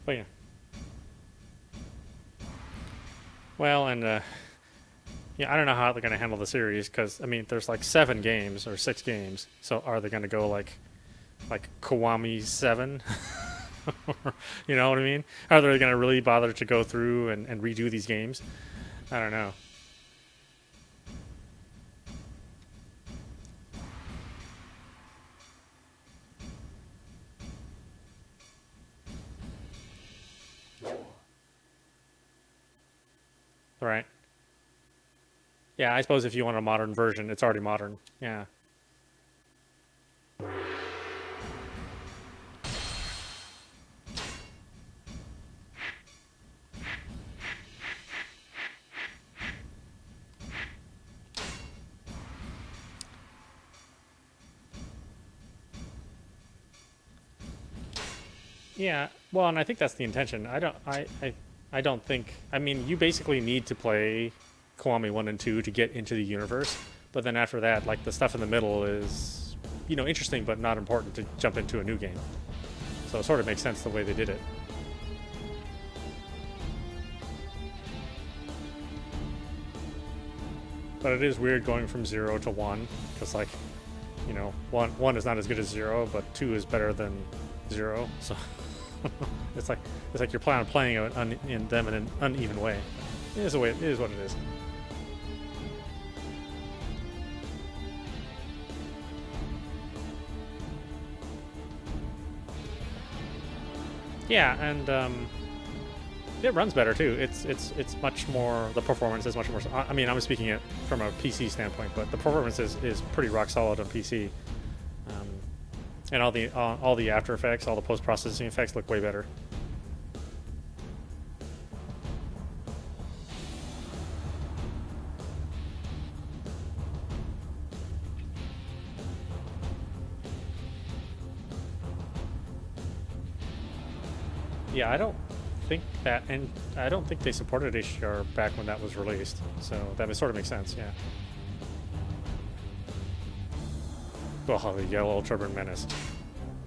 But yeah. Well, and yeah, I don't know how they're going to handle the series because I mean, there's like 7 games or 6 games. So are they going to go like Kiwami 7? You know what I mean? Are they going to really bother to go through and redo these games? I don't know. Right. Yeah, I suppose if you want a modern version, it's already modern. Yeah. Yeah, well, and I think that's the intention. I don't think. I mean, you basically need to play Kiwami 1 and 2 to get into the universe, but then after that, like the stuff in the middle is, interesting but not important to jump into a new game. So it sort of makes sense the way they did it. But it is weird going from 0 to 1, because like, one is not as good as 0, but 2 is better than 0. So it's like you're playing in them in an uneven way. It is what it is. Yeah, and it runs better too. It's much more. The performance is much more. I mean, I'm speaking it from a PC standpoint, but the performance is pretty rock solid on PC. And all the After Effects, all the post processing effects look way better. Yeah, I don't think that, and I don't think they supported HDR back when that was released, so that sort of makes sense. Yeah. Oh, the Yellow Turban Menace.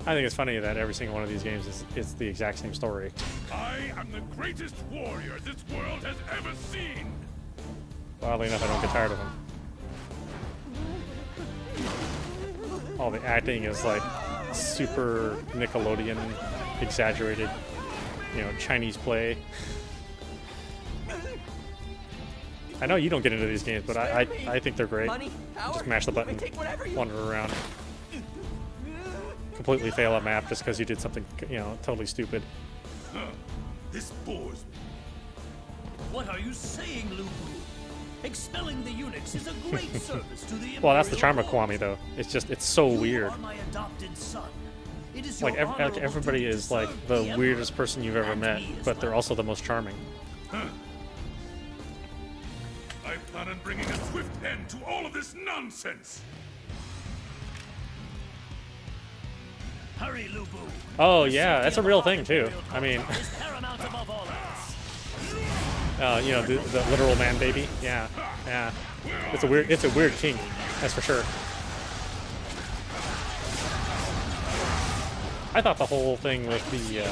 I think it's funny that every single one of these games is the exact same story. I am the greatest warrior this world has ever seen. Oddly enough, I don't get tired of them. All the acting is like super Nickelodeon, exaggerated, Chinese play. I know you don't get into these games, but I think they're great. Just mash the button, wander around, completely fail a map just because you did something, totally stupid. This bores me. What are you saying, Lubu? Expelling the eunuchs is a great service to the Well, that's the charm of Imperial Kiwami, though. It's so weird. You are my adopted son. It is Like your everybody duty to is like serve the Emperor weirdest person you've ever and met, me as but they're well. also the most charming. I plan on bringing a swift end to all of this nonsense. Hurry, Lubu. Oh The yeah, safety that's a of the real Hot thing too. Imperial I mean, Compound is paramount above all else. the literal man baby. Yeah, yeah. It's a weird kink, that's for sure. I thought the whole thing with the I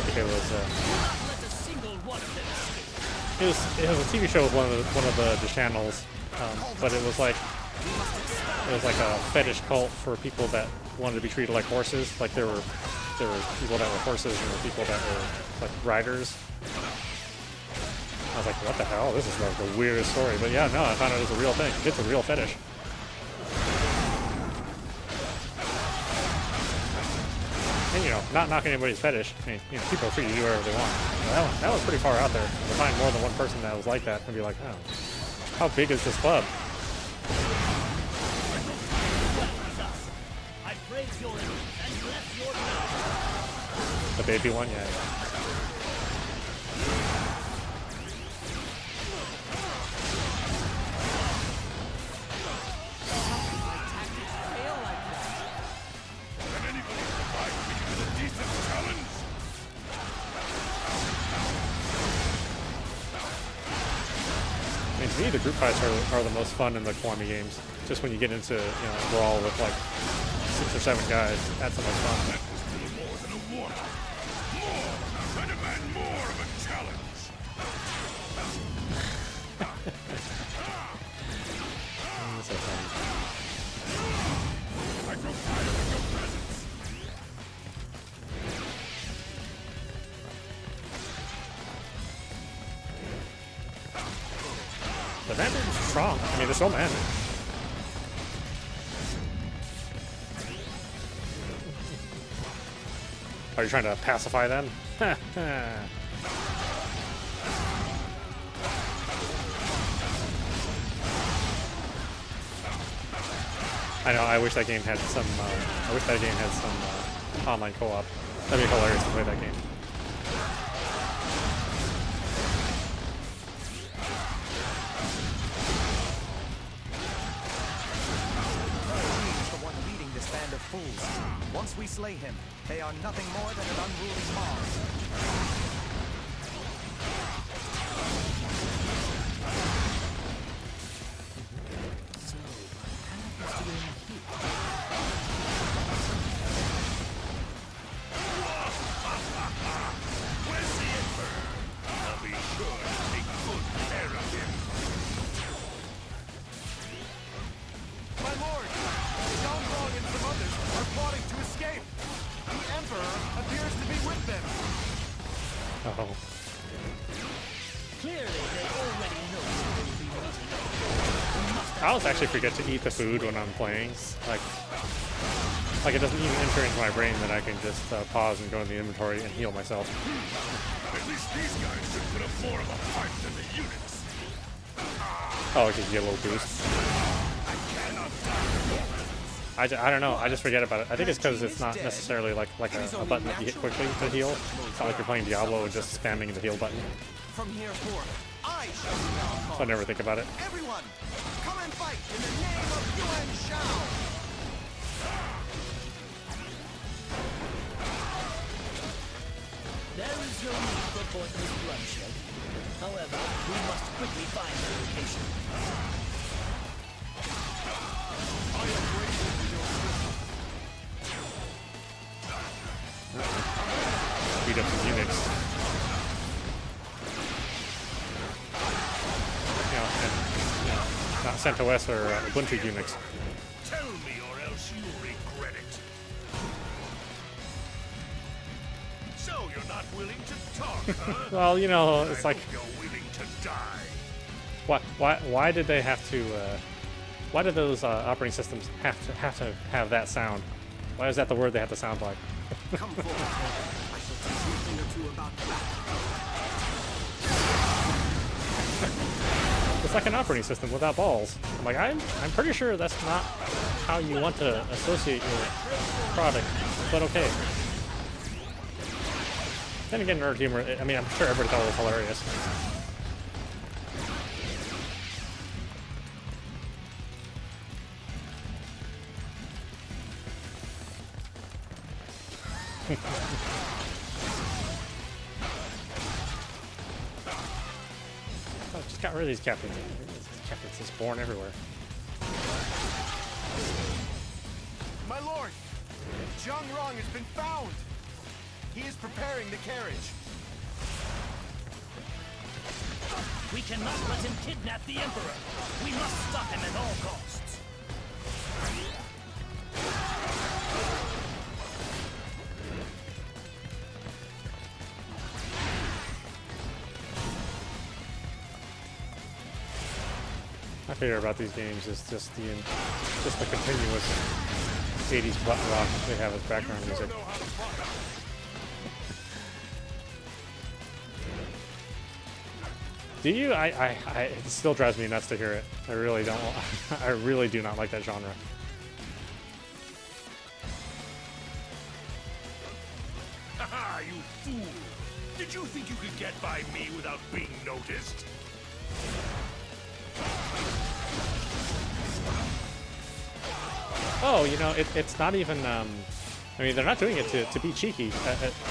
think it was Let a single one of them escape. it was a TV show with one of the channels, but it was like a fetish cult for people that wanted to be treated like horses. Like there were people that were horses and there were people that were like riders. I was like, what the hell? This is like the weirdest story. But yeah, no, I found out it was a real thing. It's a real fetish. And not knocking anybody's fetish. I mean, people are free to do whatever they want. That was pretty far out there. To find more than one person that was like that and be like, oh, how big is this club? I praise your image and bless your name. The baby one, yeah. Can anybody provide me with a decent challenge? I mean, to me, the group fights are the most fun in the Kiwami games. Just when you get into, brawl with like 6 or 7 guys, that's the most fun. That was still more than a warning. More! strong. I mean, they're so men. Are you trying to pacify them? I know. I wish that game had some. I wish that game had some online co-op. That'd be hilarious to play that game. He's the one leading this band of fools. Once we slay him, they are nothing more than an unruly mob. Where's the Emperor? I'll be sure to take good care of him. My lord, Xiaorong and some others are plotting to escape. The Emperor appears to be with them. Oh. Clearly, they already know they will be meeting. I always actually forget to eat the food when I'm playing. Like it doesn't even enter into my brain that I can just pause and go in the inventory and heal myself. At least these guys should put up more of a fight than the units. Oh, I can get a little boost. I don't know. I just forget about it. I think it's because it's not necessarily like a button that you hit quickly to heal. It's not like you're playing Diablo and just spamming the heal button. From here forth, I shall be our So I never think about it. Everyone, come and fight in the name of Yuan Shao. There is no need for pointless bloodshed. However, we must quickly find the location. Beat up some units. Not CentOS or Ubuntu Unix. Tell me or else you'll regret it. So you're not willing to talk, huh? Well, you know, it's I like, hope you're willing to die. why did they have to? Why did those operating systems have to have that sound? Why is that the word they have to sound like? Come forward. I shall teach you a thing or two about battle. It's like an operating system without balls. I'm like, I'm pretty sure that's not how you want to associate your product, but okay. Then again, nerd humor, I mean, I'm sure everybody thought it was hilarious. Oh, just got rid of these captains. These captains just born everywhere. My lord, Xiaorong has been found. He is preparing the carriage. We cannot let him kidnap the Emperor. We must stop him at all costs. My favorite about these games is just the continuous 80s butt rock they have as background music. Do you? It still drives me nuts to hear it. I really don't. I really do not like that genre. Haha, you fool! Did you think you could get by me without being noticed? Oh, you know, it's not even. I mean, they're not doing it to be cheeky.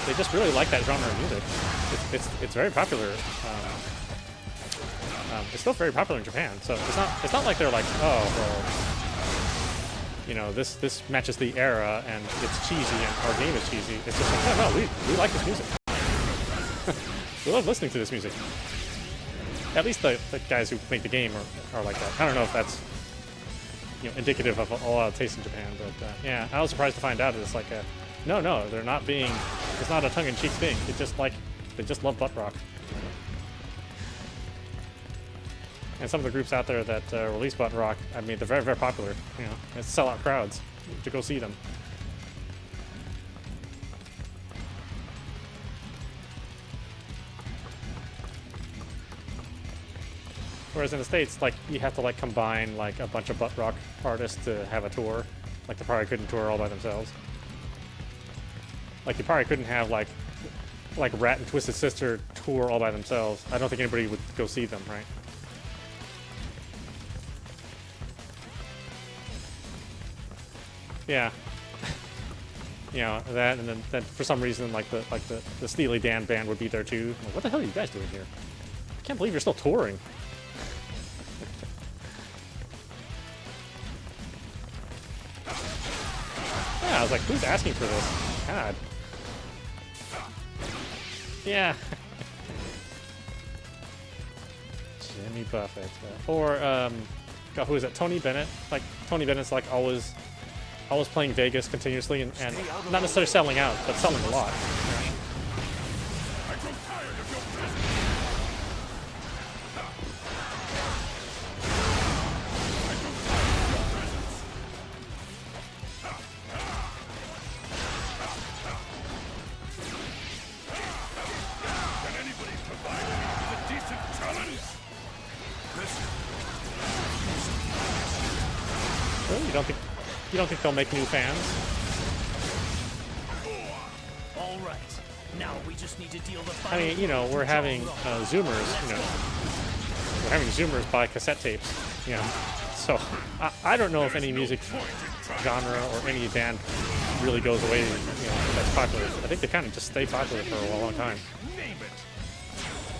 They just really like that genre of music. It's very popular. It's still very popular in Japan. So it's not like they're like, oh, well, you know, this matches the era and it's cheesy and our game is cheesy. It's just like, no, we like this music. We love listening to this music. At least the guys who make the game are like that. I don't know if that's, you know, indicative of a lot of taste in Japan, but yeah, I was surprised to find out that it's like a, no, they're not being, it's not a tongue-in-cheek thing. It's just like, they just love butt rock. And some of the groups out there that release butt rock, I mean, they're very, very popular. You know, it's sell out crowds to go see them. Whereas in the States, like, you have to like combine like a bunch of butt rock artists to have a tour. Like, they probably couldn't tour all by themselves. Like, you probably couldn't have like Rat and Twisted Sister tour all by themselves. I don't think anybody would go see them, right? Yeah. You know, that, and then for some reason, like the Steely Dan band would be there too. Like, what the hell are you guys doing here? I can't believe you're still touring. Yeah, I was like, who's asking for this? God. Yeah. Jimmy Buffett. Or, God, who is it? Tony Bennett. Like, Tony Bennett's like always playing Vegas continuously and not necessarily selling out, but selling a lot. Really? You don't think they'll make new fans? All right. Now we just need to deal the I mean, you know, we're having Zoomers, you know, we're having Zoomers buy cassette tapes, you know. So I don't know if any music genre or any band really goes away, you know, that's popular. I think they kind of just stay popular for a long time.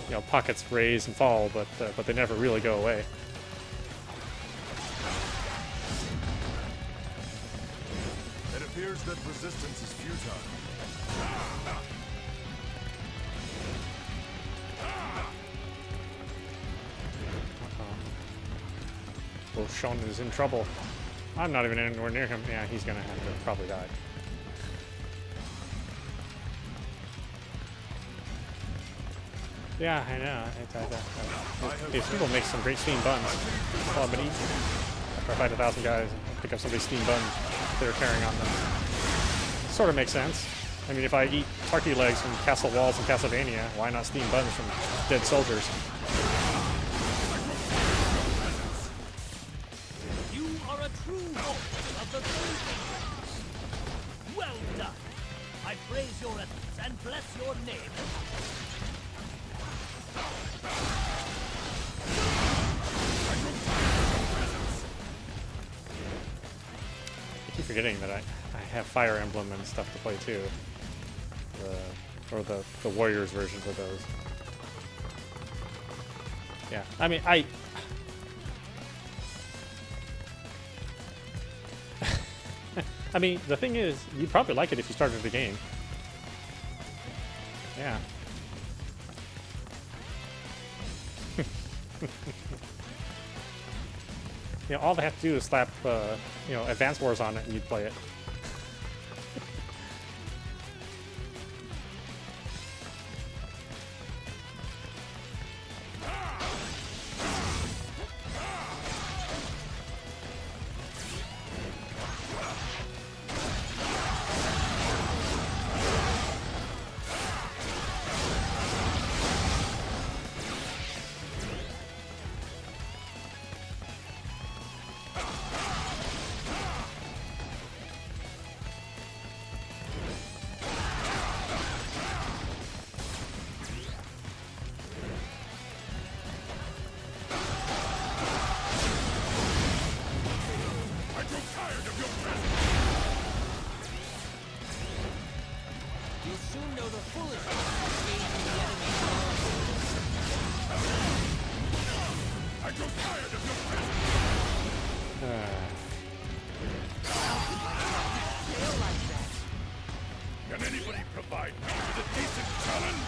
You know, pockets raise and fall, but they never really go away. It appears that resistance is futile. Well, Sean is in trouble. I'm not even anywhere near him. Yeah, he's gonna have to probably die. Yeah, I know. These people make some great steam buns. Well, but after I fight 1,000 guys, pick up somebody's steam bun they're carrying on them. Sort of makes sense. I mean, if I eat turkey legs from castle walls in Castlevania, why not steam buns from dead soldiers? You are a true warrior of the Three Kingdoms. Well done. I praise your efforts and bless your name. I keep forgetting that I have Fire Emblem and stuff to play too. Or the Warriors versions of those. Yeah, I mean, I mean, the thing is, you'd probably like it if you started the game. Yeah. You know, all they have to do is slap, you know, Advance Wars on it and you'd play it. You'll soon know the foolishness of engaging the enemy. I grow tired of your presence. Feel like that. Can anybody provide me with a decent challenge?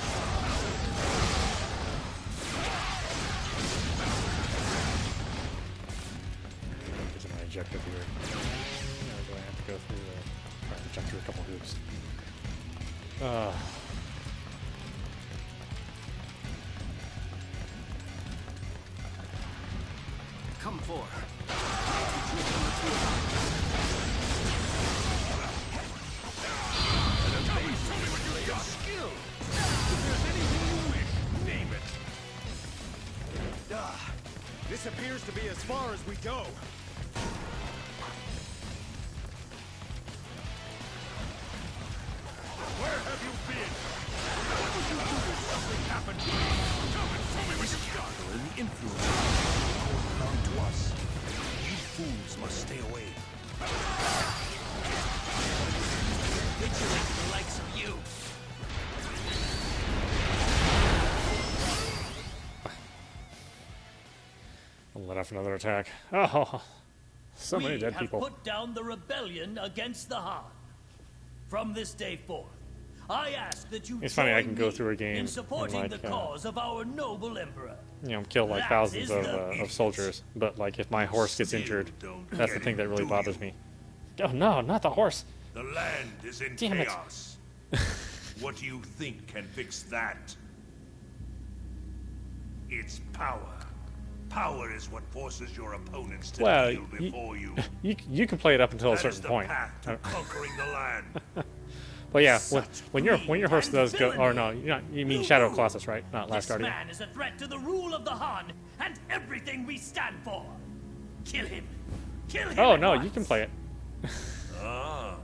Is my objective here? Or do I have to go through jump through a couple hoops? for. This appears to be as far as we go. Where have you been? What would you do if something happened to me? Tell me what you got. And the influence Belong to us. You fools must stay away. vigilant the likes of you. I'll let off another attack. Oh, so many dead We have people. put down the rebellion against the Han. From this day forth, I ask that you It's funny, I join can go me through a game in and, supporting like, the cause of our noble emperor. You know, kill like That thousands is of, the of soldiers, but like if my horse gets Still injured, don't that's the get thing it, that really do bothers you? me. Oh no, not the horse! The land is in Damn it. chaos. What do you think can fix that? It's power. Power is what forces your opponents to Well, kneel before you. You can play it up until a That is certain the point. path to conquering the land. But yeah, Such when your horse and does go, or no, villainy. you mean Shadow of Colossus, right? Not Last This Guardian. man is a threat to the rule of the Han and everything we stand for. Kill him. Kill him. Oh at no, once. you can play it. Ah.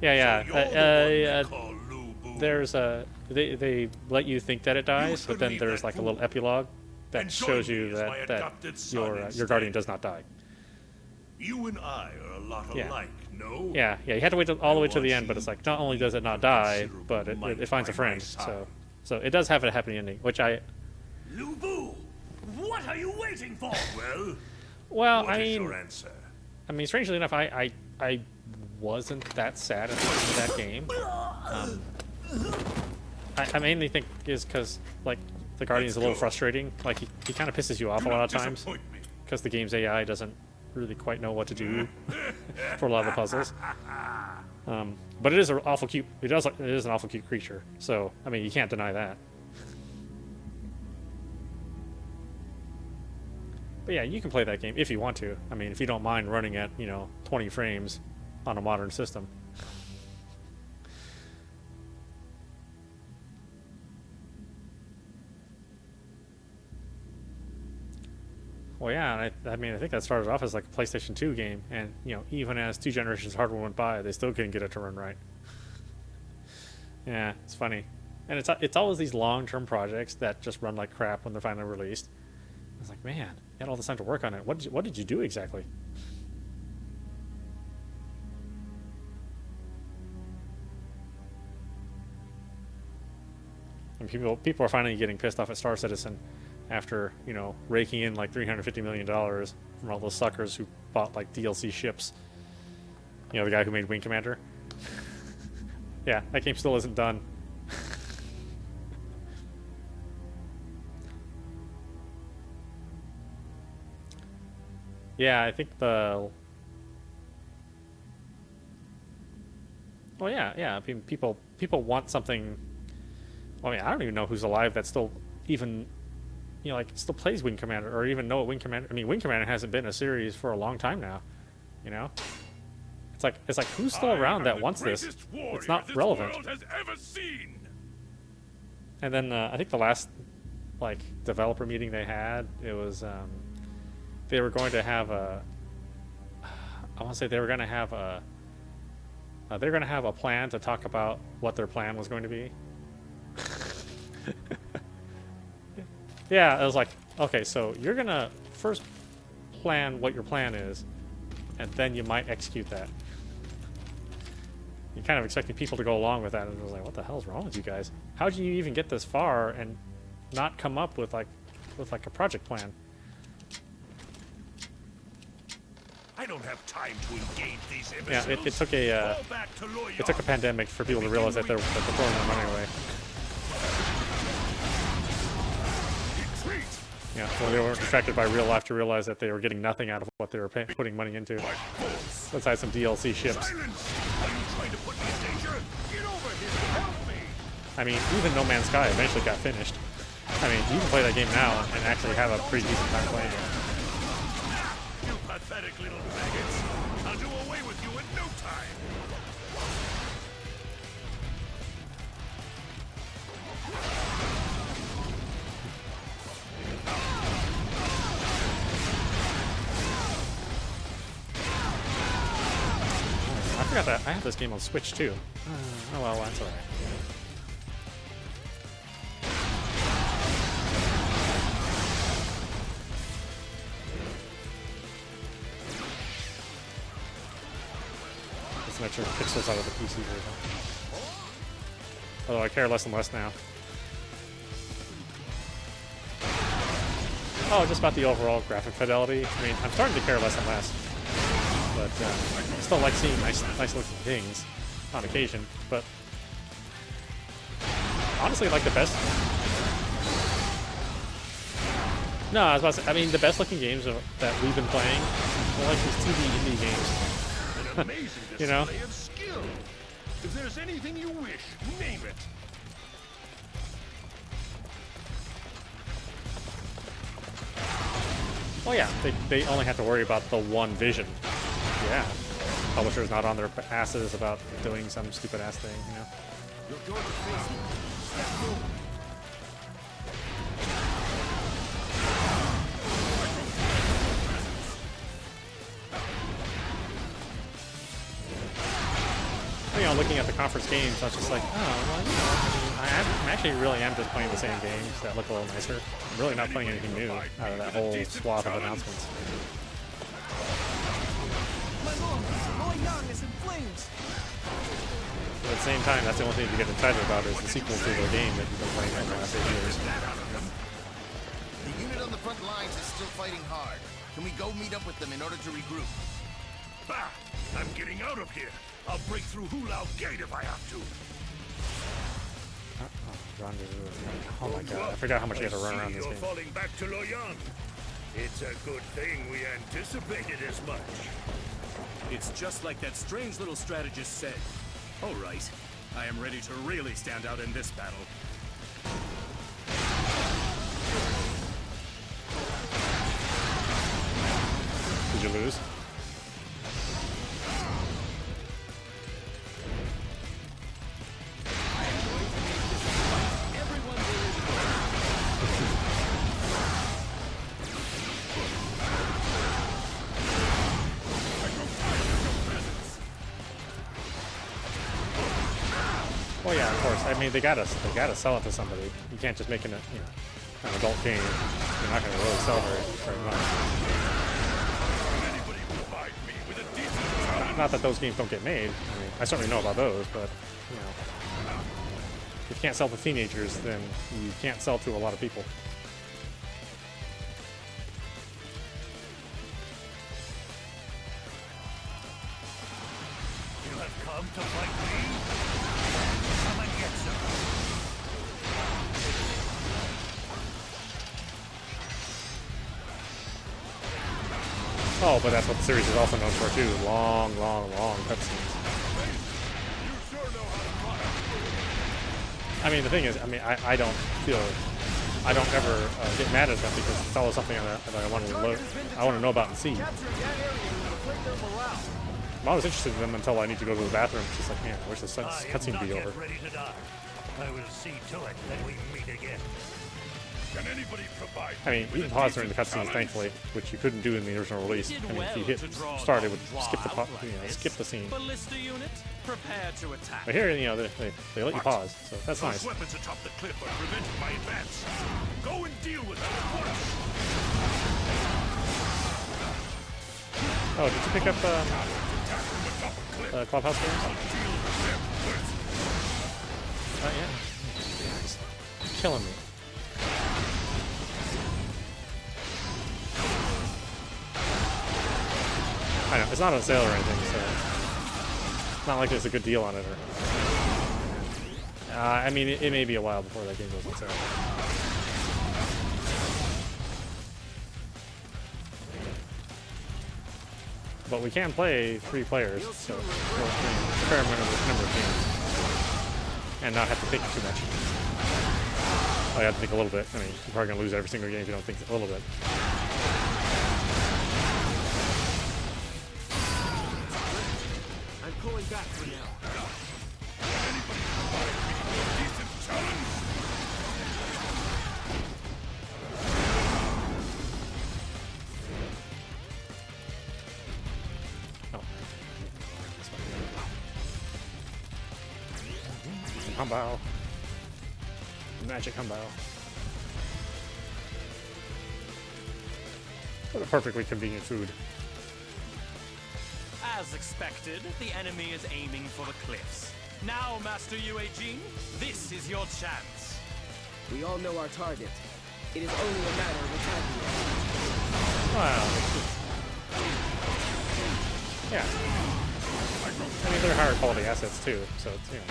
Yeah, So you're the one we call Lu Bu. there's a they let you think that it dies, but then believe there's that like a little fool. epilogue that And join shows me you as my that adopted son your instead. guardian does not die. You and I are a lot Yeah. alike, no? Yeah, you have to wait all the way to the want end, but you it's like not only does it to not put die, considerable but might it finds a by my friend. side. So it does have a happy ending, which I Lu Bu, what are you waiting for? well, What I is mean, your answer? strangely enough, I wasn't that sad at the end of that game. I mainly think is because like the Guardian's a little go. frustrating. Like he kind of pisses you off a lot of times Disappoint me. because the game's AI doesn't really quite know what to do for a lot of the puzzles. But it is an awful cute. It is an awful cute creature. So I mean, you can't deny that. But yeah, you can play that game if you want to. I mean, if you don't mind running at 20 frames on a modern system. Well, yeah, I mean, I think that started off as like a PlayStation 2 game, and even as 2 generations of hardware went by, they still couldn't get it to run right. Yeah, it's funny, and it's always these long-term projects that just run like crap when they're finally released. I was like, man, you had all this time to work on it. What did you do exactly? And people are finally getting pissed off at Star Citizen after raking in like $350 million from all those suckers who bought like DLC ships. The guy who made Wing Commander. Yeah, that game still isn't done. Yeah, I think well, yeah. I mean, people want something. Well, I mean, I don't even know who's alive that still even, like still plays Wing Commander or even know what Wing Commander. I mean, Wing Commander hasn't been a series for a long time now. It's like who's still around that wants this? It's not relevant. World has ever seen. And then I think the last developer meeting they had, it was they were going to have a. I want to say they were going to have a. They're going to have a plan to talk about what their plan was going to be. Yeah, I was like, okay, so you're going to first plan what your plan is, and then you might execute that. You're kind of expecting people to go along with that, and I was like, what the hell's wrong with you guys? How did you even get this far and not come up with a project plan? I don't have time to engage these Yeah, imbeciles. it took a Fall back to Loyal. it took a pandemic for people to realize that they're throwing their money away. Retreat. Yeah, when they were distracted by real life to realize that they were getting nothing out of what they were putting money into. Besides some DLC ships. Silence! Are you trying to put me in danger? Get over here! Help me! I mean, even No Man's Sky eventually got finished. I mean, you can play that game now and actually have a pretty decent time playing it. forgot that I have this game on Switch too. Oh well, that's alright. Just make sure pixels out of the PC version. Although I care less and less now. Oh, just about the overall graphic fidelity. I mean, I'm starting to care less and less. But I still like seeing nice looking things on occasion. But honestly, like the best. No, I was about to say, I mean, the best looking games that we've been playing are like these 2D indie games. An amazing You know? display of skill. If there's anything you wish, name it. Well, yeah, they only have to worry about the one vision. Yeah. Publishers not on their asses about doing some stupid ass thing, you know? Your door is facing. Step forward. You know, looking at the conference games, I was just like, oh, well, you know, I actually really am just playing the same games that look a little nicer. I'm really not playing anything new out of that whole swath of announcements. My lord, Luoyang is in flames. But at the same time, that's the only thing you get excited about is the sequel to the game that you've been playing for the last 8 years. The unit on the front lines is still fighting hard. Can we go meet up with them in order to regroup? Bah! I'm getting out of here. I'll break through Hulao Gate if I have to. Oh my god, I forgot how much you have to run around this You're game. falling back to Luoyang. It's a good thing we anticipated as much. It's just like that strange little strategist said. All right, I am ready to really stand out in this battle. Did you lose? Well, yeah, of course. I mean, they gotta sell it to somebody. You can't just make an an adult game. You're not gonna really sell very much. Anybody provide me with a decent Not that those games don't get made. I mean, I certainly know about those, but you know, if you can't sell to teenagers, then you can't sell to a lot of people. You have come to fight me? Come and get some. Oh, but that's what the series is also known for too. Long cutscenes. You sure know how to fight. I mean, the thing is, I mean, I don't ever get mad at them because it's always something that I want to look, I want to know about and see. Capturing that area will inflate their morale. I'm always interested in them until I need to go to the bathroom. It's just like, man, I wish this I am cutscene not be yet over. ready to die. I will see to it that we meet again. Can anybody provide I mean, me you with can a pause during the decent cutscenes, challenge? thankfully, which you couldn't do in the original release. I mean, if you hit start, it would skip the skip the scene. Ballista unit, prepare to attack. But here, you know, they let you pause, so that's Those nice. weapons atop the cliff are preventing my advance. Go and deal with them at once. Oh, did you pick up Attack from atop a cliff. Clubhouse games? Deal with them first. Oh yeah. It's killing me. I know, it's not on sale or anything, so it's not like there's a good deal on it. Or, I mean, it may be a while before that game goes on sale. But we can play 3 players, so we'll play a fair number of games, and not have to think too much. Oh, you have to think a little bit. I mean, you're probably gonna lose every single game if you don't think a little bit. I'm pulling back for now. Anybody provide me with a decent challenge? Oh. combo. Magic combo. What a perfectly convenient food. As expected, the enemy is aiming for the cliffs. Now, Master Yuejin, this is your chance. We all know our target. It is only a matter of attacking it. Wow. Yeah. I mean, they're higher quality assets too, so it's, you know.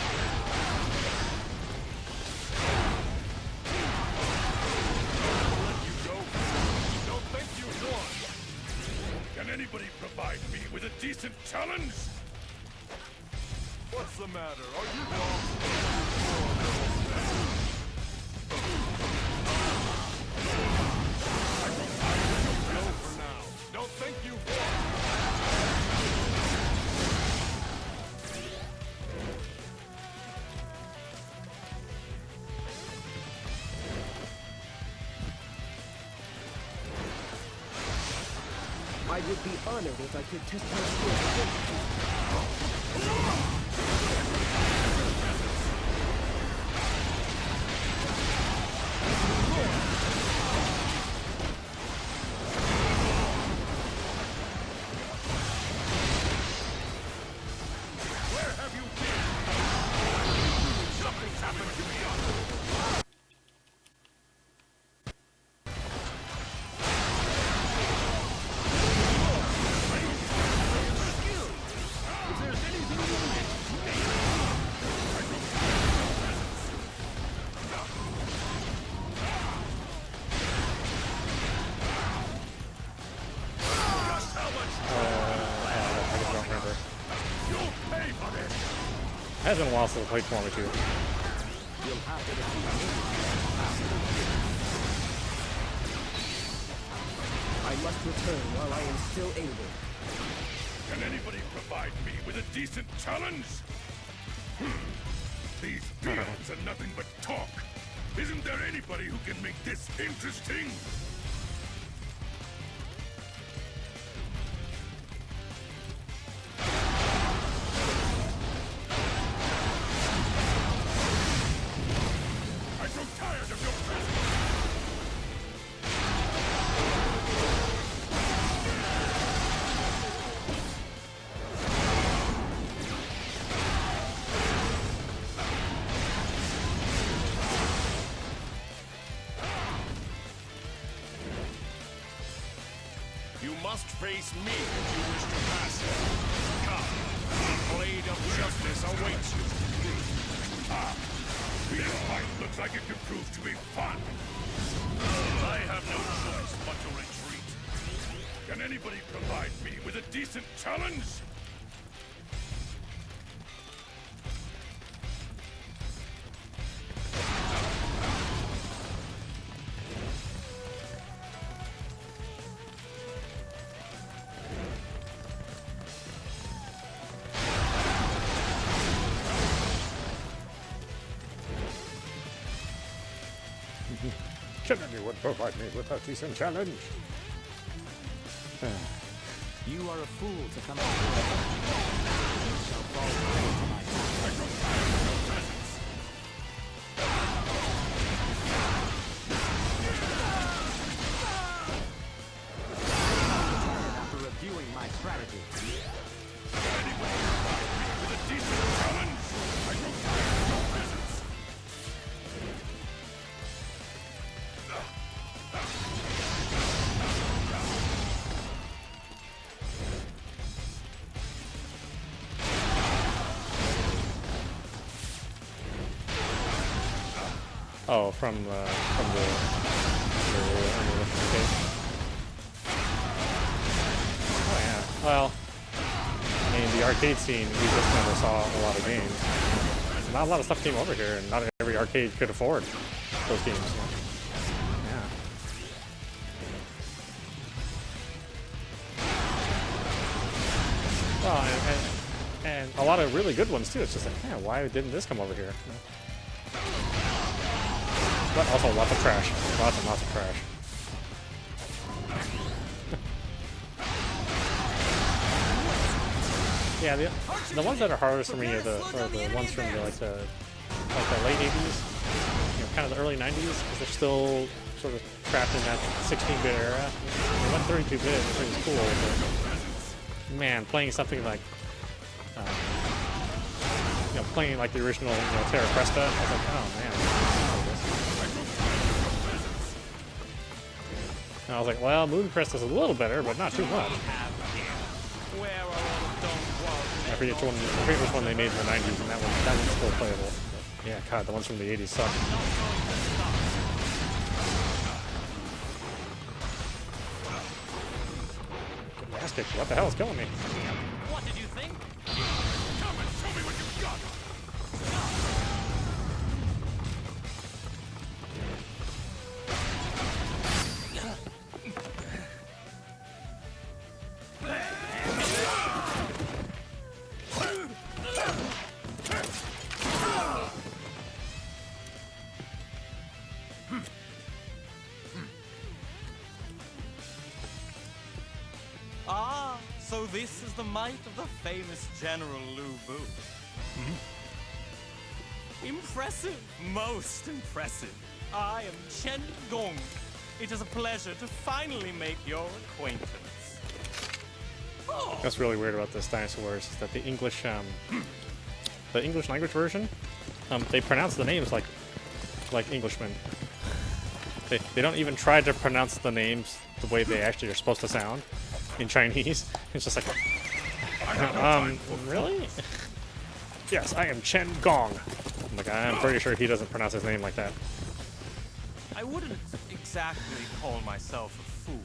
Don't think you've won. Can anybody provide me with a decent challenge? What's the matter? Are you wrong? No for now. Don't think you've won. I would be honored if I could test my skills. Where have you been? Something's happened to me. I just don't remember. You'll pay for this. It has been a while since I played Formula 2. You'll have to defeat me. I must return while I am still able. Can anybody provide me with a decent challenge? These peons are nothing but talk. Isn't there anybody who can make this interesting? I grow tired of your presence. You must face me if you wish to pass it. Come, the blade of justice awaits you. Ah, this fight looks like it could prove to be fun. I have no choice but to retreat. Can anybody provide me with a decent challenge? Can anyone provide me with a decent challenge? You are a fool to come out here. You shall fall prey to my after reviewing my strategy. Anybody provide me with a decent challenge? I grow tired of your presence. Oh, from the okay. Oh yeah. Well, I mean, the arcade scene, we just never saw a lot of games. Not a lot of stuff came over here, and not every arcade could afford those games. Yeah. Well, and a lot of really good ones too. It's just like, yeah, why didn't this come over here? But also lots of trash. Lots and lots of trash. Yeah, the ones that are hardest for me are the ones from the like the late 80s, you know, kind of the early 90s, because they're still sort of trapped in that 16-bit era. They went 32-bit, which was cool, but man, playing something like, you know, playing like the original, you know, Terra Cresta, I was like, oh man, I don't know this. And I was like, well, Moon Cresta's a little better, but not too much. I forget which one they made in the 90s, and that one's still playable. But yeah, God, the ones from the 80s suck. Ass kicked. What the hell is killing me? What did you think? Come and show me what you've got. Ah, so this is the might of the famous General Lu Bu. Impressive, most impressive. I am Chen Gong. It is a pleasure to finally make your acquaintance. That's really weird about this Dynasty Warriors is that the English language version, they pronounce the names like Englishmen. They don't even try to pronounce the names the way they actually are supposed to sound in Chinese. It's just like, really? Yes, I am Chen Gong. I'm like, I'm pretty sure he doesn't pronounce his name like that. I wouldn't exactly call myself a fool.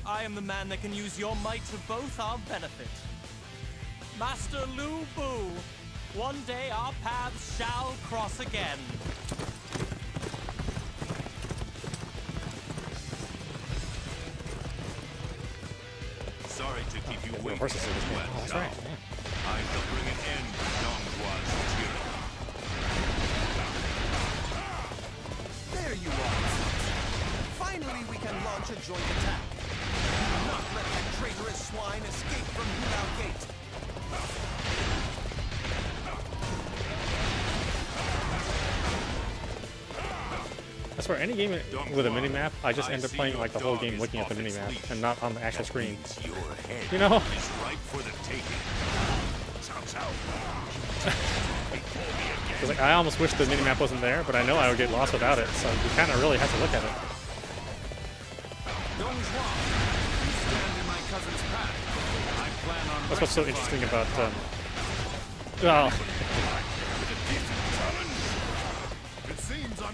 I am the man that can use your might to both our benefit. Master Lu Bu, one day our paths shall cross again. Sorry to keep you waiting. Horses in this game. Oh, that's right. I shall bring an end to Donghua's tyranny. There you are. Finally, we can launch a joint attack. Not let that traitorous swine escape from Hulao Gate. I swear, any game with a mini-map, I just end up playing like the whole game looking at the mini-map and not on the actual screen. Your head You know? is ripe for the taking. It's like, I almost wish the mini-map wasn't there, but I know I would get lost without it, so you kind of really have to look at it. That's what's so interesting about, well,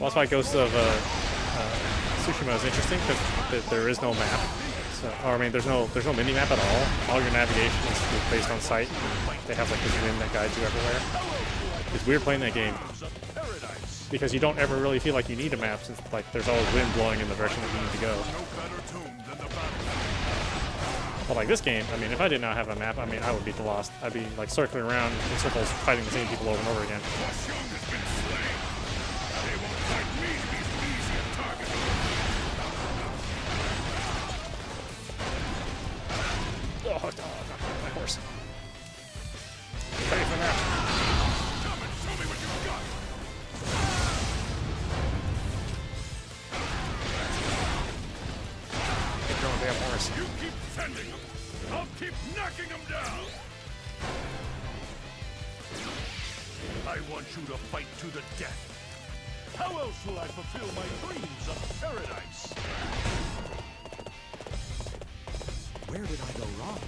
that's why Ghost of Tsushima is interesting, because there is no map. So, or I mean, there's no mini map at all. All your navigation is based on sight. They have like this wind that guides you everywhere. It's weird playing that game because you don't ever really feel like you need a map, since like there's always wind blowing in the direction that you need to go. But like this game, I mean, if I did not have a map, I mean, I would be lost. I'd be like circling around in circles, fighting the same people over and over again. Oh, not my horse. Ready for that. Come and show me what you've got. Get your own damn horse. You keep sending them. I'll keep knocking them down. I want you to fight to the death. How else will I fulfill my dreams of paradise? Where did I go wrong?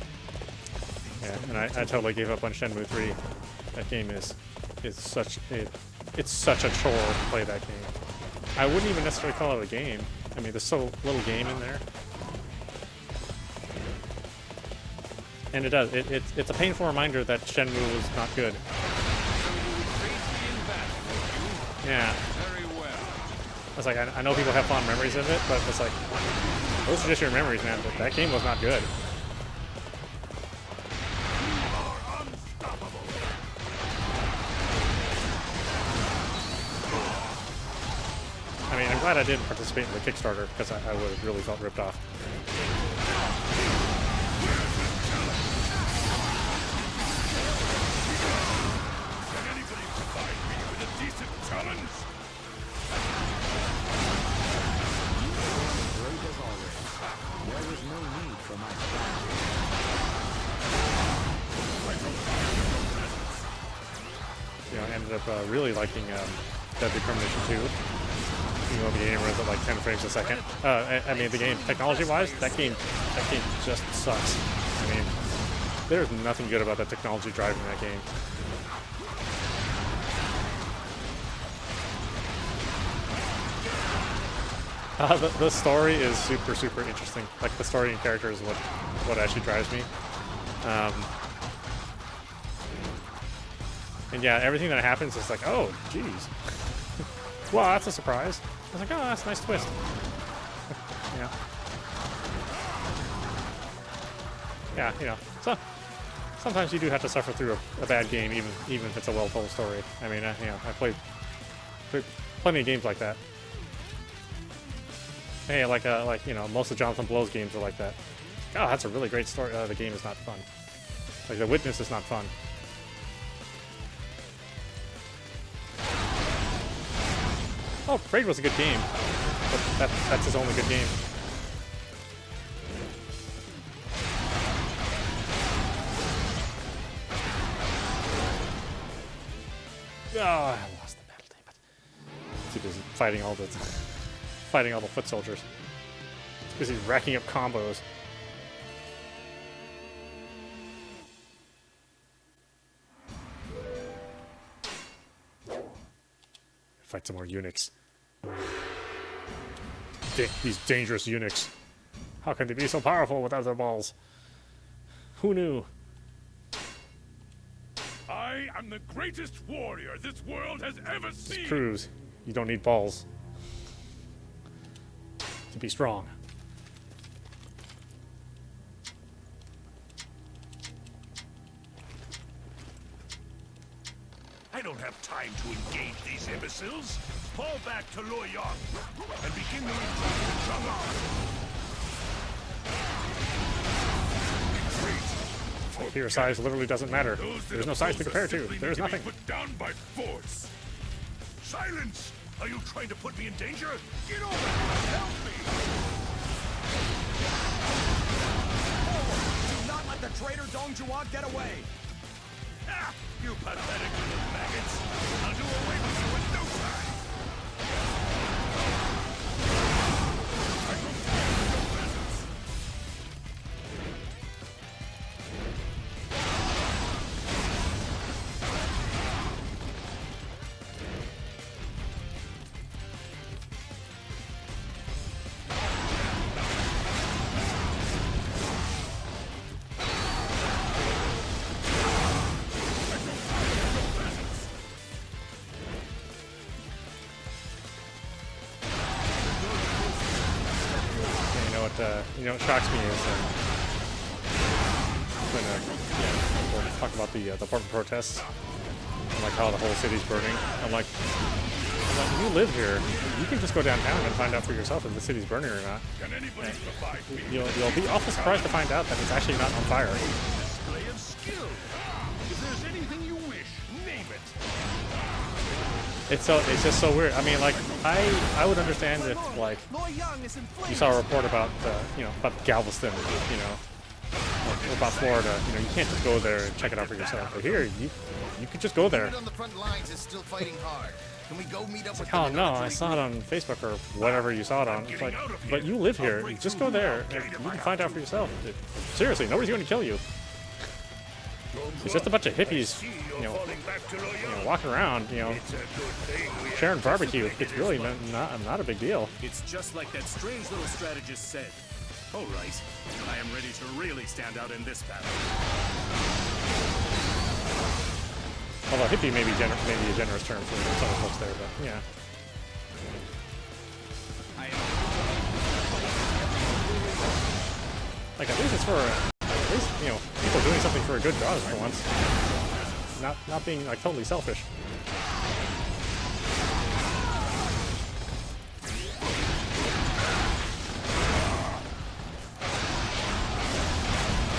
Yeah, and I totally gave up on Shenmue 3. That game is such it's such a chore to play that game. I wouldn't even necessarily call it a game. I mean, there's so little game in there. And it does. It's a painful reminder that Shenmue was not good. Yeah. Very well. It's like, I know people have fond memories of it, but it's like, those are just your memories, man. But that game was not good. I mean, I'm glad I didn't participate in the Kickstarter, because I would have really felt ripped off. Can anybody provide me with a decent summons. Great as always. There is no need for my strategy. You know, I ended up really liking Deadly Premonition 2. You know, the game runs at like 10 frames a second. I mean, the game, technology-wise, that game just sucks. I mean, there's nothing good about that technology driving that game. The story is super, super interesting. Like, the story and character is what actually drives me. And yeah, everything that happens is like, oh, geez. Well, that's a surprise. I was like, oh, that's a nice twist. Yeah. Yeah, you know. So sometimes you do have to suffer through a bad game, even if it's a well-told story. I mean, you know, I played plenty of games like that. Hey, like you know, most of Jonathan Blow's games are like that. Oh, that's a really great story. The game is not fun. Like, The Witness is not fun. Oh, Braid was a good game, but that's his only good game. Oh, I lost the battle, damn it. Too busy fighting all the foot soldiers. Too busy racking up combos. Fight some more eunuchs. These dangerous eunuchs. How can they be so powerful without their balls? Who knew? I am the greatest warrior this world has ever seen. This proves you don't need balls to be strong. I don't have time to engage these imbeciles. Fall back to Loyang and begin to retreat to Chang'an. Here, size literally doesn't matter. There's no size to compare to. There's nothing. Put down by force. Silence! Are you trying to put me in danger? Get over here! Help me! Do not let the traitor Dong Juan get away! Ah, you pathetic little maggots! I'll do away with you in no time! I don't care for your presence! You know what shocks me is when people talk about the Portland protests and like how the whole city's burning. I'm like, when you live here, you can just go downtown and find out for yourself if the city's burning or not. Can anybody provide me? You'll be awful surprised to find out that it's actually not on fire. Display of skill. If there's anything you wish, name it. It's just so weird. I mean, like, I would understand if like you saw a report about about Galveston, you know, or about Florida. You know, you can't just go there and check it out for yourself. But here, you could just go there. On the front lines is still fighting hard. Can we go meet up with Oh no, I saw it on Facebook or whatever you saw it on. It's like, but you live here. Just go there and you can find out for yourself. Seriously, nobody's going to kill you. It's just a bunch of hippies, you know, walking around, you know, sharing barbecue. It's really not a big deal. It's just like that strange little strategist said. All right, I am ready to really stand out in this battle. Although hippie may be a generous term for some of the folks there, but yeah. Like, at least it's for you know, people doing something for a good cause for once. Not being like totally selfish.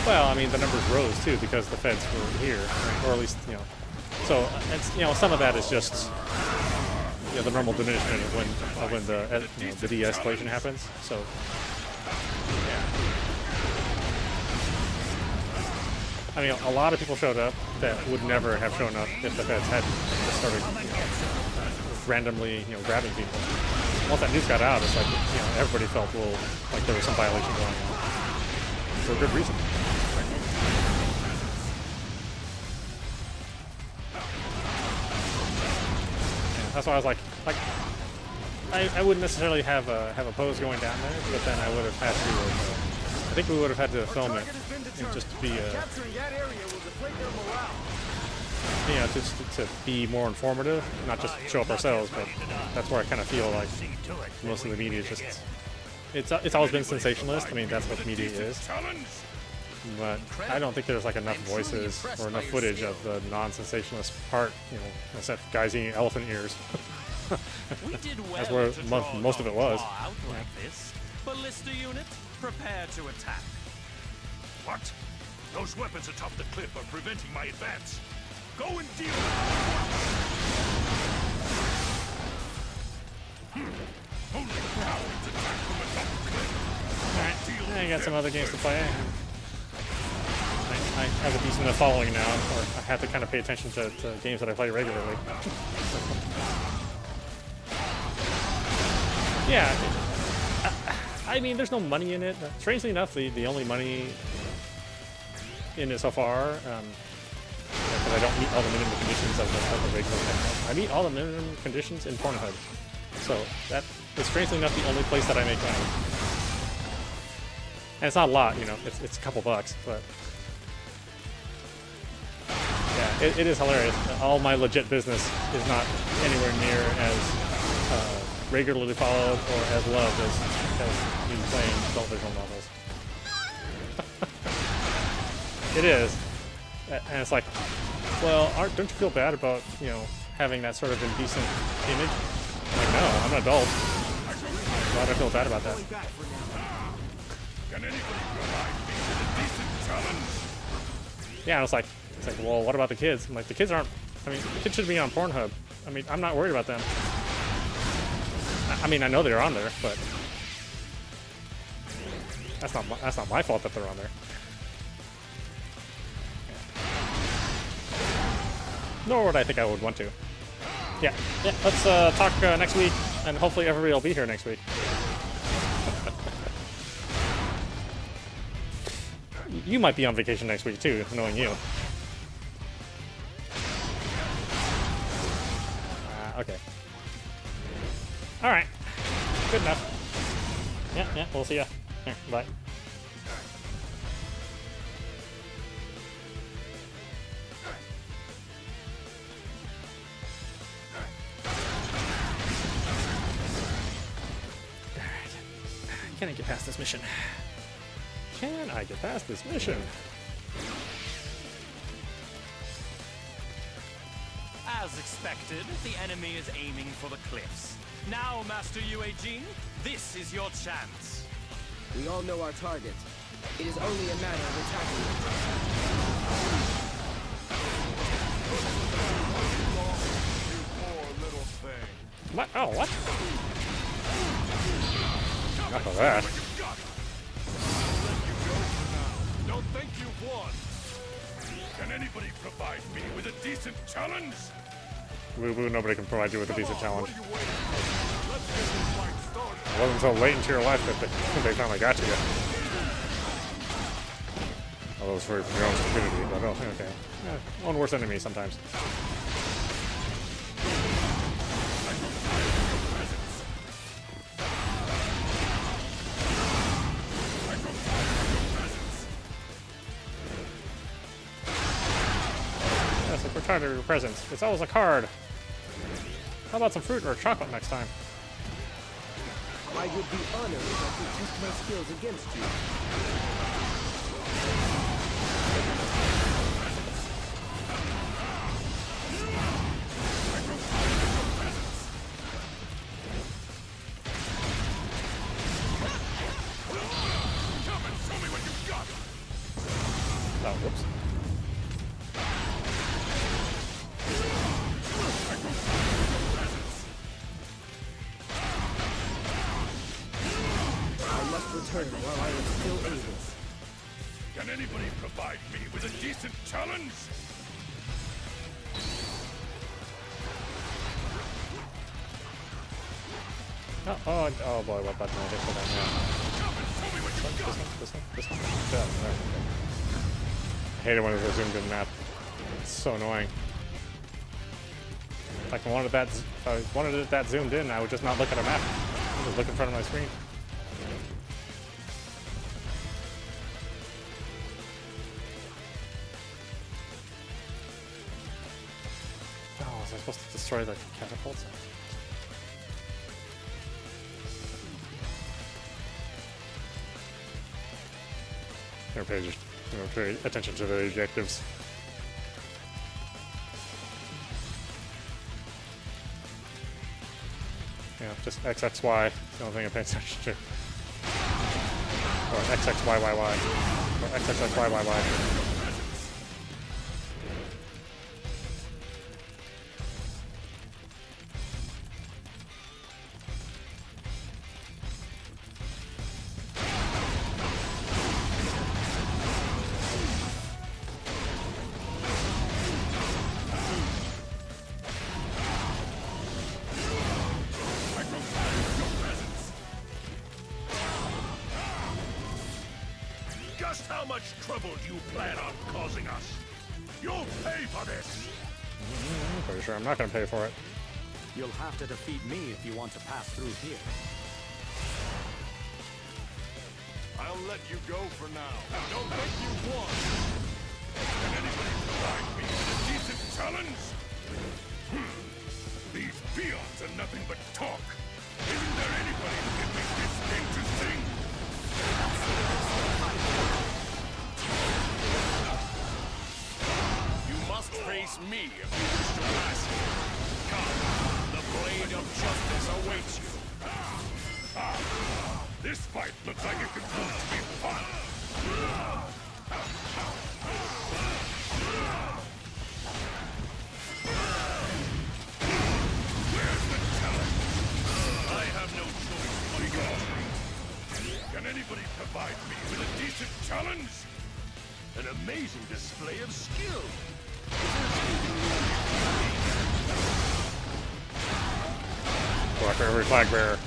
Well, I mean, the numbers rose too because the feds were here, right? Or at least, you know. So it's, you know, some of that is just you know, the normal diminishment when the you know, the de-escalation happens. So yeah. I mean, a lot of people showed up that would never have shown up if the feds hadn't just started randomly, you know, grabbing people. Once that news got out, it's like, you know, everybody felt like there was some violation going on for a good reason. Yeah, that's why I was like I wouldn't necessarily have opposed going down there, but then I would have had to. I think we would have had to film it and just to be, you know, just to be more informative, not just show up ourselves. But that's where I kind of feel like most of the media is just. It's always been sensationalist. I mean, that's what media is. But I don't think there's like enough voices or enough footage of the non-sensationalist part. You know, except guys eating elephant ears. That's where most of it was. Ballista unit, prepare to attack. What? Those weapons atop the cliff are preventing my advance. Go and deal with them. Only cowards attack from atop the cliff. Alright, I got some other games to play. I have a decent enough following now, or I have to kind of pay attention to games that I play regularly. Yeah, I mean, there's no money in it. Strangely enough, the only money in it so far, because I don't meet all the minimum conditions of the regular channel. I meet all the minimum conditions in Pornhub. So that is, strangely enough, the only place that I make money. And it's not a lot, you know, it's a couple bucks, but yeah, it is hilarious. All my legit business is not anywhere near as regularly followed or as loved as me playing adult visual novels. It is, and it's like, well, don't you feel bad about, you know, having that sort of indecent image? I'm like, no, I'm an adult. Why do I feel bad about that? Can anybody provide me with a decent challenge? Yeah, it's like, well, what about the kids? I'm like, the kids aren't. I mean, the kids should be on Pornhub. I mean, I'm not worried about them. I mean, I know they're on there, but that's not my fault that they're on there. Nor would I think I would want to. Yeah. Let's talk next week, and hopefully everybody will be here next week. You might be on vacation next week too, knowing you. Okay. All right. Good enough. Yeah. We'll see ya. Here, bye. Can I get past this mission? Can I get past this mission? As expected, the enemy is aiming for the cliffs. Now, Master Yue-Jin, this is your chance. We all know our target. It is only a matter of attacking it. You poor little thing. What? Oh, what? Enough of that. Don't think you've won. Can anybody provide me with a decent challenge? Woo-woo, nobody can provide you with a decent challenge. What are you waiting for? Let's get this fight started. It wasn't until late into your life that they finally got to you. Although it's for your own stupidity, but oh, okay. Own worst enemy sometimes. Yes, if we're tired of your presence, it's always a card. How about some fruit or chocolate next time? I would be honored if I could test my skills against you. Come and show me what you've got. Oh, whoops. return while I am still able. Can anybody provide me with a decent challenge? Oh boy, what button I hit for that now? Come and show me what you got. This one? Yeah, there. I hate it when it's a zoomed in map. It's so annoying. Like I wanted that, if I wanted it that zoomed in, I would just not look at a map. I would just look in front of my screen. Oh, was I supposed to destroy the catapults? Never pay attention to the objectives. Yeah, just XXY is the only thing I pay attention to. Or XXYYY. Or XXXYYY. Just how much trouble do you plan on causing us? You'll pay for this! I'm pretty sure I'm not going to pay for it. You'll have to defeat me if you want to pass through here. I'll let you go for now. Don't think you won! Can anybody provide me with a decent challenge? These peons are nothing but talk. Isn't there anybody who can make this thing to sing? You must face me if you wish to pass it. Come, the blade of justice awaits you. This fight looks like it could prove to be fun. Where's the challenge? I have no choice, my God. Can anybody provide me with a decent challenge? An amazing display of skill. Go after every flag bearer.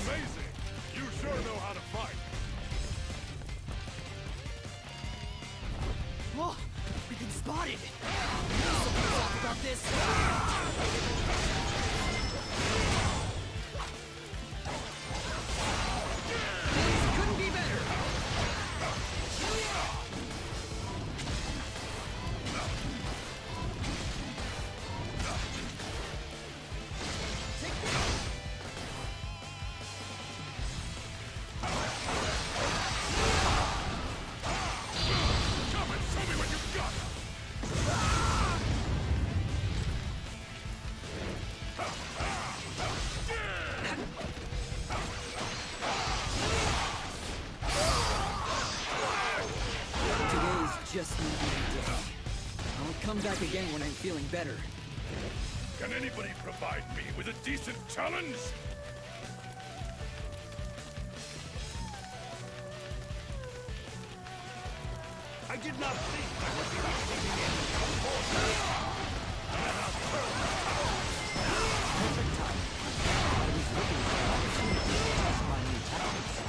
Amazing. You sure know how to fight. Oh, we've been spotted. Something talk about this. Couldn't be better. Come and show me what you've got. Today's just another day. I'll come back again when I'm feeling better. Can anybody provide me with a decent challenge? I did not think I would be receiving any forces. Perfect time. I was looking for an opportunity to test my new tactics.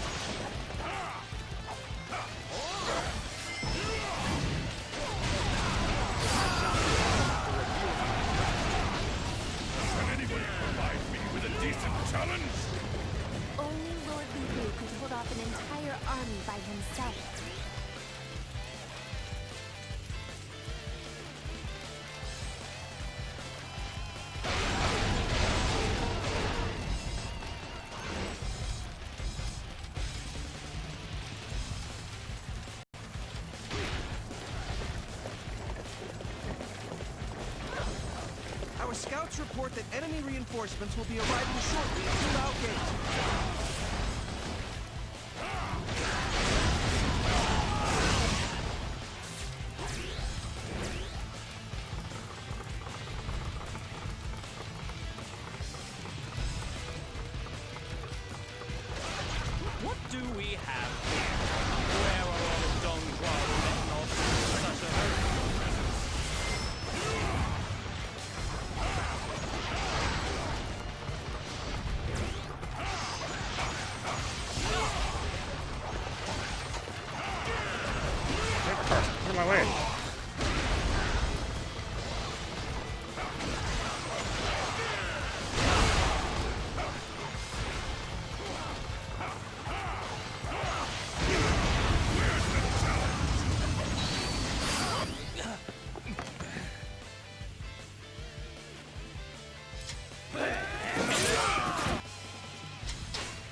Can anybody provide me with a decent challenge? Only Lord Lu Bu could hold off an entire army by himself. Our scouts report that enemy reinforcements will be arriving shortly at Hulao Gate. of my way.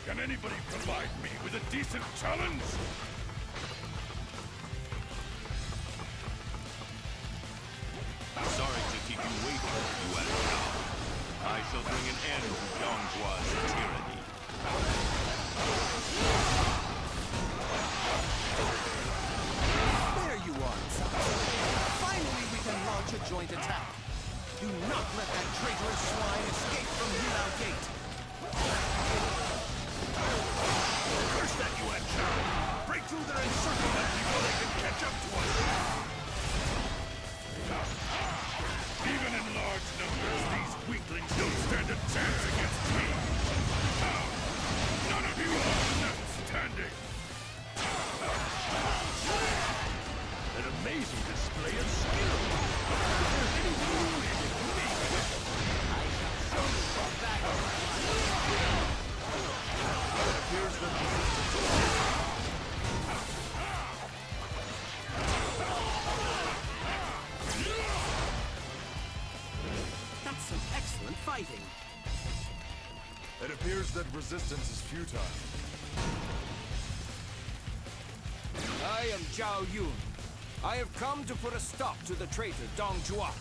Can anybody provide me with a decent challenge? Sorry to keep you waiting, you now. I shall bring an end to Dongjua's tyranny. There you are, Sasha. Finally, we can launch a joint attack. Do not let that traitorous swine escape from Hulao Gate. Curse that UN child! Break through their encirclement before they can catch up to us! Even in large numbers, these weaklings don't stand a chance against me! None of you are left standing! An amazing display of skill! If there's anything you needed from me, I shall show you from back. It appears that That's some excellent fighting. It appears that resistance is futile. I am Zhao Yun. I have come to put a stop to the traitor Dong Jua.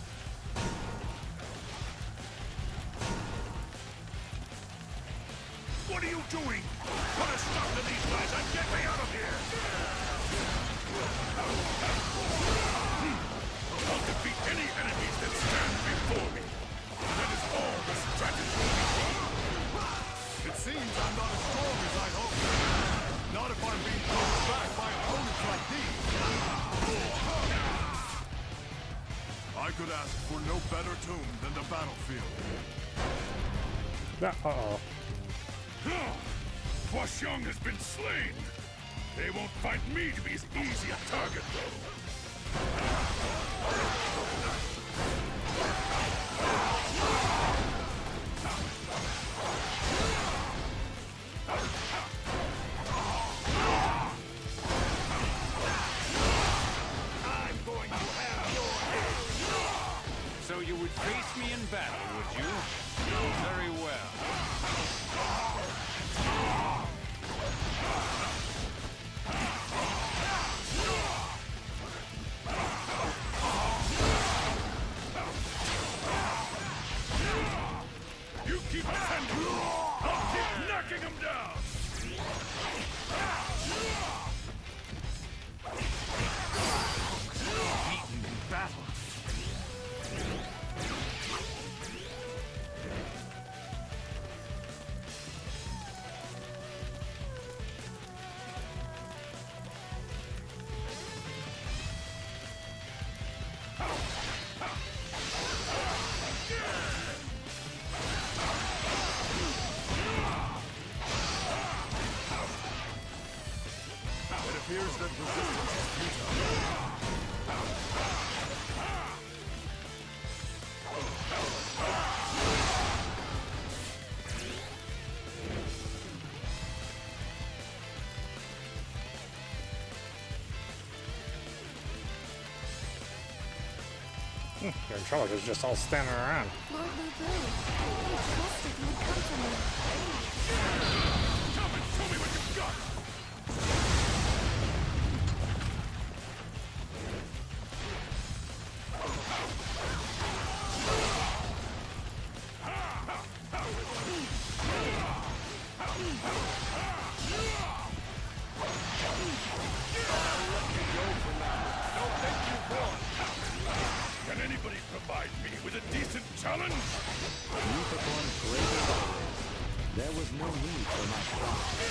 What are you doing? Put a stop to these guys and get me out of here! I'll defeat any enemies that stand before me. That is all the strategy. It seems I'm not as strong as I hoped. Not if I'm being pushed back by opponents like these. I could ask for no better tomb than the battlefield. Uh-oh. Huaxiang has been slain. They won't find me to be as easy a target, though. I'm going to have your head. So you would face me in battle, would you? Very well. You keep defending. I'll keep knocking him down. Beaten in battle. It appears that resistance is futile. Your intelligence just all standing around. Lord Lu Bu, I trusted you would come for me. Come and show me what you've got. Can anybody provide me with a decent challenge? You performed great always. There was no need for my trust.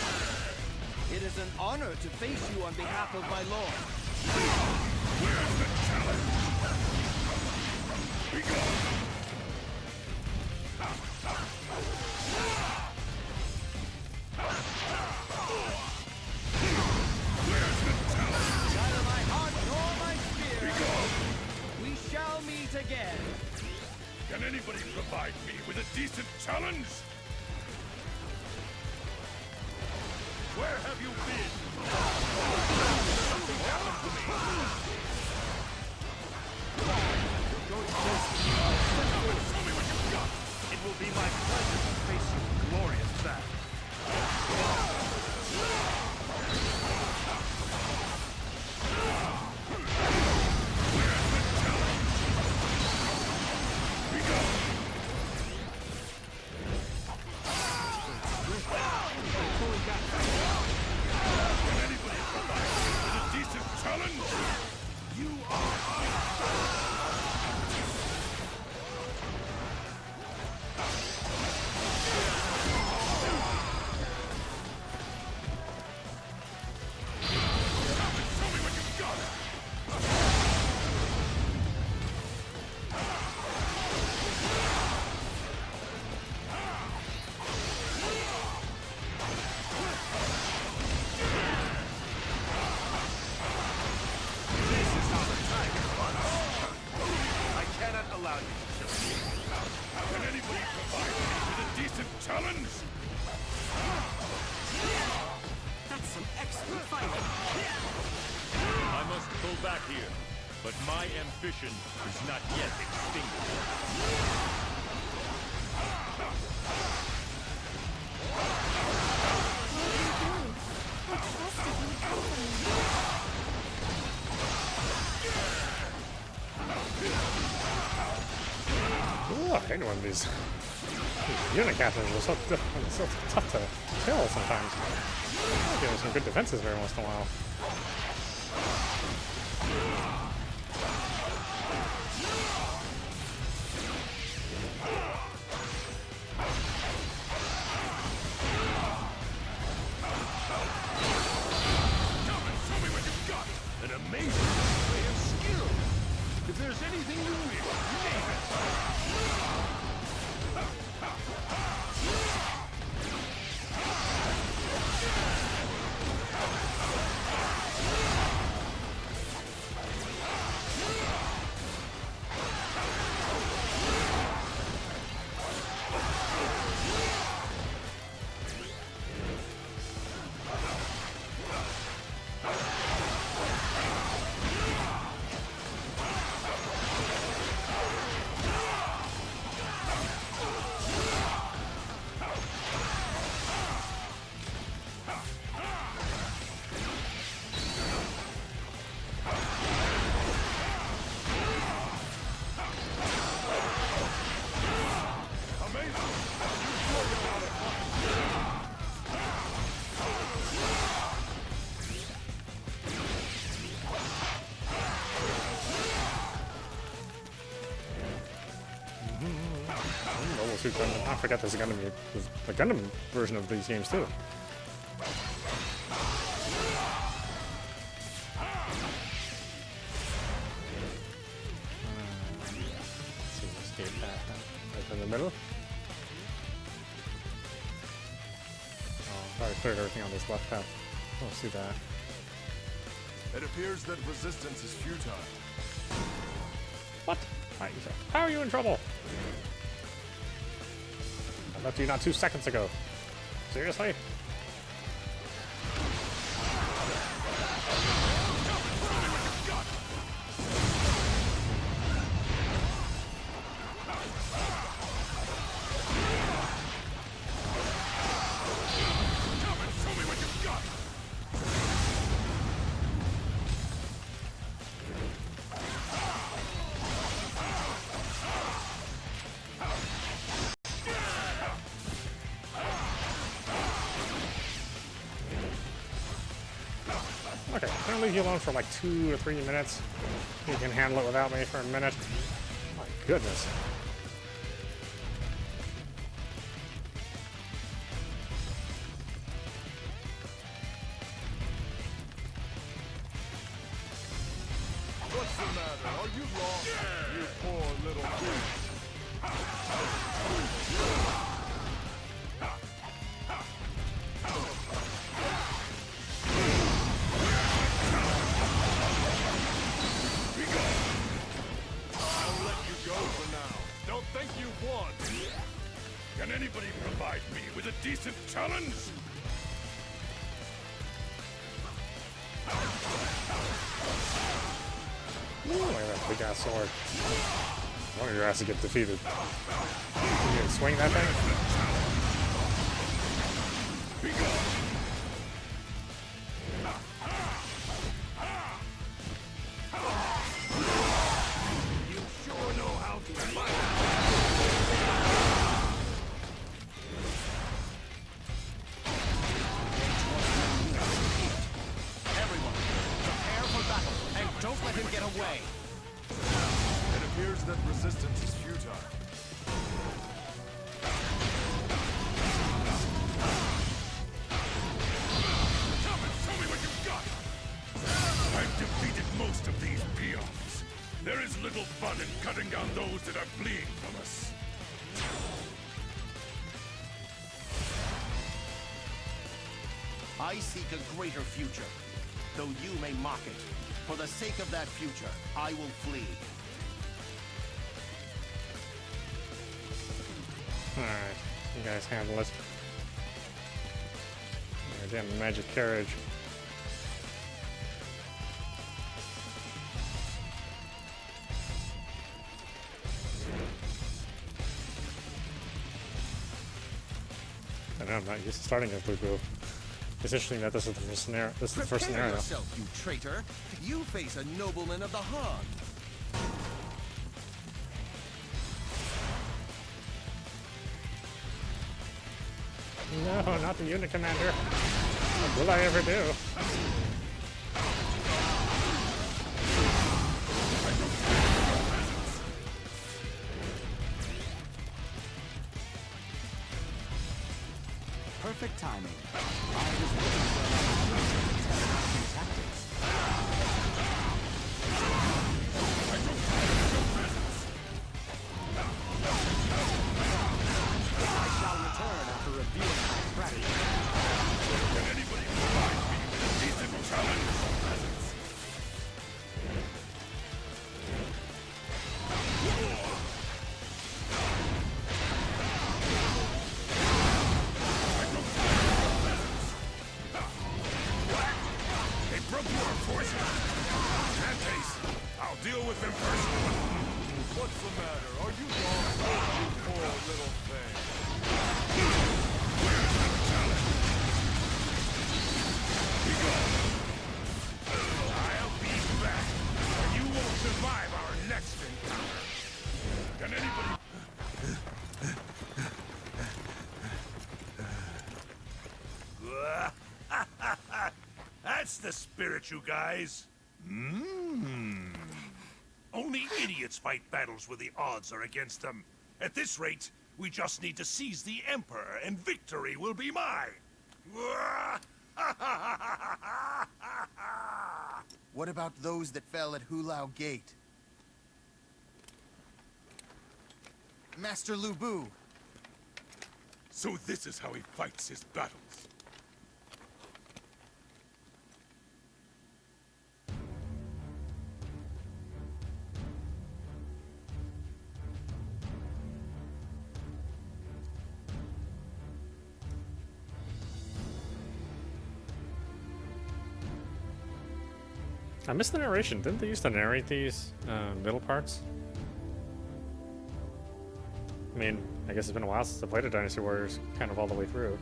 It is an honor to face you on behalf of my lord. Where's the challenge? Be gone! Where's the challenge? Neither my heart nor my anybody provide me with a decent challenge? Where have you been? Something happened to me. You're going crazy. Show me what you've got. It will be my pleasure to face you in glorious battle. But my ambition is not yet extinguished. Ooh, I hate one of these unit captains are so tough to kill sometimes. Give them some good defenses every once in a while. If there's anything you need, name it. I forget there's a Gundam version of these games too. Let's see, escape path right in the middle. Oh, I already cleared everything on this left path. Let's see that. It appears that resistance is futile. What? How are you in trouble? I left you not 2 seconds ago. Seriously? Okay, I'm gonna leave you alone for like 2 or 3 minutes. You can handle it without me for a minute. My goodness. What's the matter? Are you lost? You poor little thing. I'll let you go for now. Don't think you anybody provide me with a decent challenge? Ooh, look at that big ass sword. One of your ass to get defeated. You gonna swing that thing? You sure know how to fight. Everyone, prepare for battle, and don't let him get away. It appears that resistance is futile. Come and show me what you've got! I've defeated most of these peons. There is little fun in cutting down those that are fleeing from us. I seek a greater future. Though you may mock it, for the sake of that future, I will flee. Alright, you guys handle it. Damn magic carriage. I know, I'm not used to starting as Blue. It's interesting that this is the first scenario. This is the first Prepare scenario. yourself, you traitor. You face a nobleman of the Han. No, not the unit commander. What will I ever do? Perfect timing. I was looking for an tactics. I shall return after reviewing my strategy. Can anybody provide me with a decent challenge? They broke through our forces. Antes, I'll deal with them personally. What's the matter? Are you lost? You poor little thing. Where's the challenge? Be gone. I'll be back, or you won't survive our next encounter. Can anybody... That's the spirit, you guys. Only idiots fight battles where the odds are against them. At this rate, we just need to seize the Emperor, and victory will be mine. What about those that fell at Hulao Gate? Master Lu Bu. So this is how he fights his battles. I missed the narration. Didn't they used to narrate these middle parts? I mean, I guess it's been a while since I played a Dynasty Warriors kind of all the way through.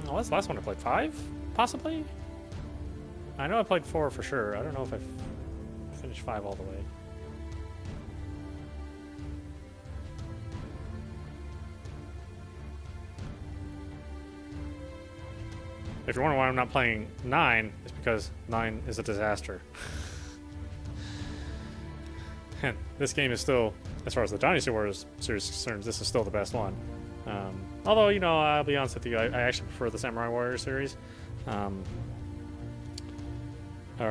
Well, that's the last one I played. 5? Possibly? I know I played 4 for sure. I don't know if I finished 5 all the way. If you're wondering why I'm not playing 9, it's because 9 is a disaster. And this game is still, as far as the Dynasty Warriors series is concerned, this is still the best one. Although, you know, I'll be honest with you, I actually prefer the Samurai Warriors series. Or,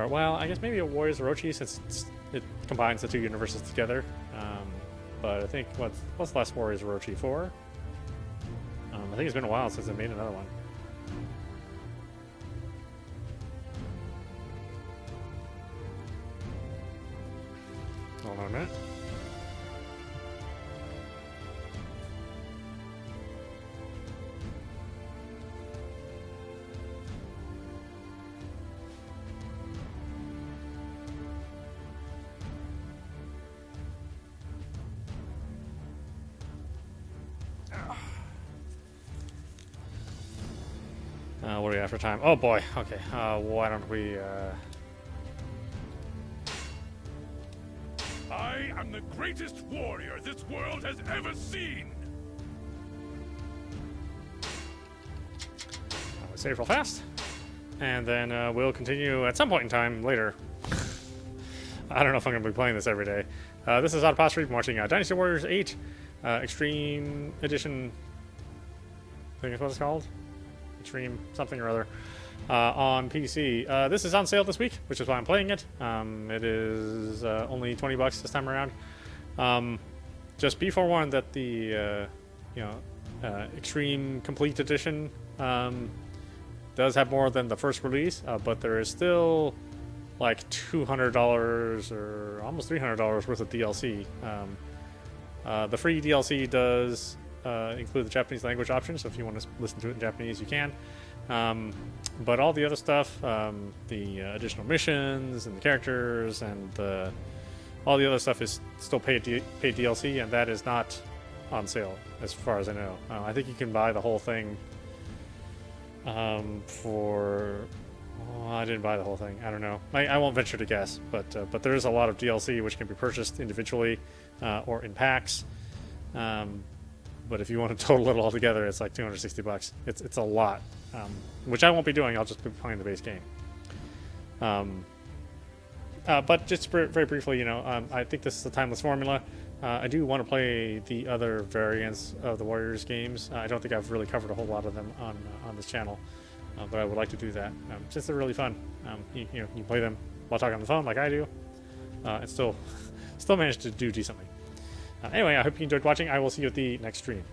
well, I guess maybe a Warriors Orochi, since it combines the two universes together. But I think, what's the last Warriors Orochi? 4? I think it's been a while since I made another one. Hold on a minute. what do we have for time? Oh boy. Okay. Why don't we? I am the greatest warrior this world has ever seen. Save real fast, and then we'll continue at some point in time later. I don't know if I'm going to be playing this every day. This is audap. You've been watching Dynasty Warriors 8 Extreme Edition. I think is what it's called. Extreme something or other on PC. This is on sale this week, which is why I'm playing it. It is only $20 this time around. Just be forewarned that the Extreme Complete Edition does have more than the first release, but there is still like $200 or almost $300 worth of DLC. The free DLC does include the Japanese language option, so if you want to listen to it in Japanese, you can. But all the other stuff, the additional missions and the characters and all the other stuff is still paid DLC, and that is not on sale as far as I know. I think you can buy the whole thing for... Well, I didn't buy the whole thing. I don't know. I won't venture to guess, but there is a lot of DLC which can be purchased individually or in packs. But if you want to total it all together, it's like $260. It's a lot, which I won't be doing. I'll just be playing the base game. But just very briefly, I think this is a timeless formula. I do want to play the other variants of the Warriors games. I don't think I've really covered a whole lot of them on this channel, but I would like to do that. Just they're really fun. You play them while talking on the phone like I do, and still manage to do decently. Anyway, I hope you enjoyed watching. I will see you at the next stream.